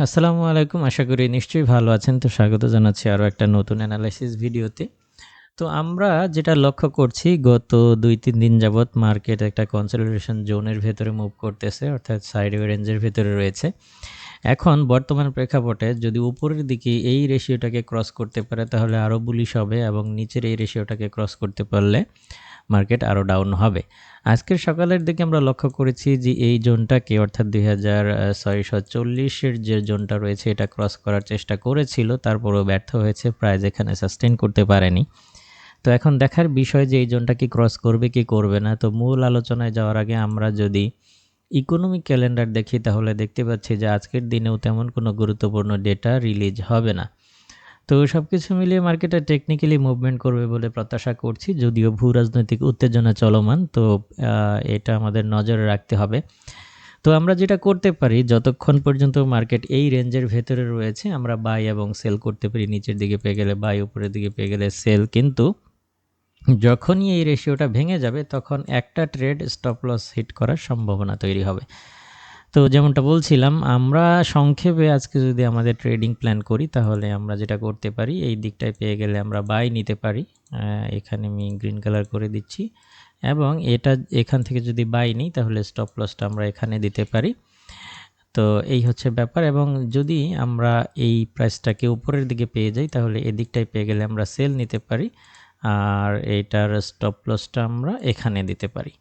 আসসালামু আলাইকুম। আশা করি নিশ্চয়ই ভালো আছেন। তো স্বাগত জানাচ্ছি আরও একটা নতুন অ্যানালাইসিস ভিডিওতে। তো আমরা যেটা লক্ষ্য করছি গত ২-৩ দিন যাবৎ মার্কেট একটা কনসলিডেশন জোনের ভেতরে মুভ করতেছে, অর্থাৎ সাইডওয়ে রেঞ্জের ভেতরে রয়েছে। এখন বর্তমান প্রেক্ষাপটে যদি উপরের দিকে এই রেশিওটাকে ক্রস করতে পারে তাহলে আরও বুলিশ হবে এবং নিচের এই রেশিওটাকে ক্রস করতে পারলে মার্কেট আরও ডাউন হবে। আজকের সকালের দিকে আমরা লক্ষ্য করেছি যে এই জোনটাকে অর্থাৎ ২৬৪০ এর যে জোনটা রয়েছে এটা ক্রস করার চেষ্টা করেছিল, তারপরেও ব্যর্থ হয়েছে, প্রাইস এখানে সাস্টেইন করতে পারেনি। তো এখন দেখার বিষয় যে এই জোনটা কি ক্রস করবে কি করবে না। তো মূল আলোচনায় যাওয়ার আগে আমরা যদি ইকোনমিক ক্যালেন্ডার দেখি তাহলে দেখতে পাচ্ছি যে আজকের দিনেও তেমন কোনো গুরুত্বপূর্ণ ডেটা রিলিজ হবে না। তো সবকিছু মিলিয়ে মার্কেটে টেকনিক্যালি মুভমেন্ট করবে বলে প্রত্যাশা করছি, যদিও ভূ রাজনৈতিক উত্তেজনা চলমান। তো এটা আমাদের নজরে রাখতে হবে। তো আমরা যেটা করতে পারি, যতক্ষণ পর্যন্ত মার্কেট এই রেঞ্জের ভেতরে রয়েছে আমরা বাই এবং সেল করতে পারি। নিচের দিকে পেয়ে গেলে বাই, উপরের দিকে পেয়ে গেলে সেল। কিন্তু যখনই এই রেশিওটা ভেঙে যাবে তখন একটা ট্রেড স্টপ লস হিট করার সম্ভাবনা তৈরি হবে। তো যেমনটা বলছিলাম, আমরা সংক্ষেপে আজকে যদি আমাদের ট্রেডিং প্ল্যান করি তাহলে আমরা যেটা করতে পারি, এই দিকটায় পেয়ে গেলে আমরা বাই নিতে পারি। এখানে আমি গ্রিন কালার করে দিচ্ছি এবং এখান থেকে যদি বাই নিই তাহলে স্টপ লসটা আমরা এখানে দিতে পারি। তো এই হচ্ছে ব্যাপার। এবং যদি আমরা এই প্রাইসটাকে উপরের দিকে পেয়ে যাই তাহলে এদিকটায় পেয়ে গেলে আমরা সেল নিতে পারি আর এইটার স্টপ লসটা আমরা এখানে দিতে পারি।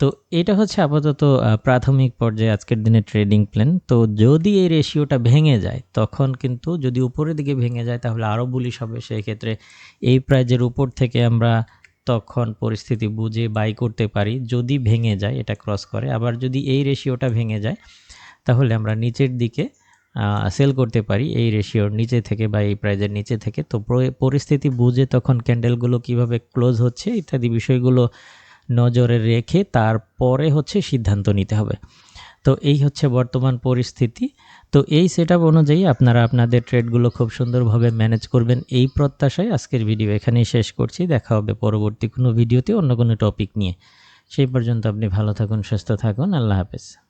তো এটা হচ্ছে আপাতত প্রাথমিক পর্যায়ে আজকের দিনের ট্রেডিং প্ল্যান। তো যদি এই রেশিওটা ভেঙে যায় তখন কিন্তু, যদি উপরের দিকে ভেঙে যায় তাহলে আরও বুলিশ হবে। সেই ক্ষেত্রে এই প্রাইজের উপর থেকে আমরা তখন পরিস্থিতি বুঝে বাই করতে পারি যদি ভেঙে যায়, এটা ক্রস করে। আবার যদি এই রেশিওটা ভেঙে যায় তাহলে আমরা নিচের দিকে সেল করতে পারি এই রেশিওর নিচে থেকে বা এই প্রাইজের নিচে থেকে। তো পরিস্থিতি বুঝে তখন ক্যান্ডেলগুলো কিভাবে ক্লোজ হচ্ছে ইত্যাদি বিষয়গুলো নজরে রেখে তারপরে হচ্ছে সিদ্ধান্ত নিতে হবে। তো এই হচ্ছে বর্তমান পরিস্থিতি। তো এই সেটআপ অনুযায়ী আপনারা আপনাদের ট্রেডগুলো খুব সুন্দরভাবে ম্যানেজ করবেন এই প্রত্যাশায় আজকের ভিডিও এখানেই শেষ করছি। দেখা হবে পরবর্তী কোনো ভিডিওতে অন্য কোনো টপিক নিয়ে। সেই পর্যন্ত আপনি ভালো থাকুন, সুস্থ থাকুন। আল্লাহ হাফেজ।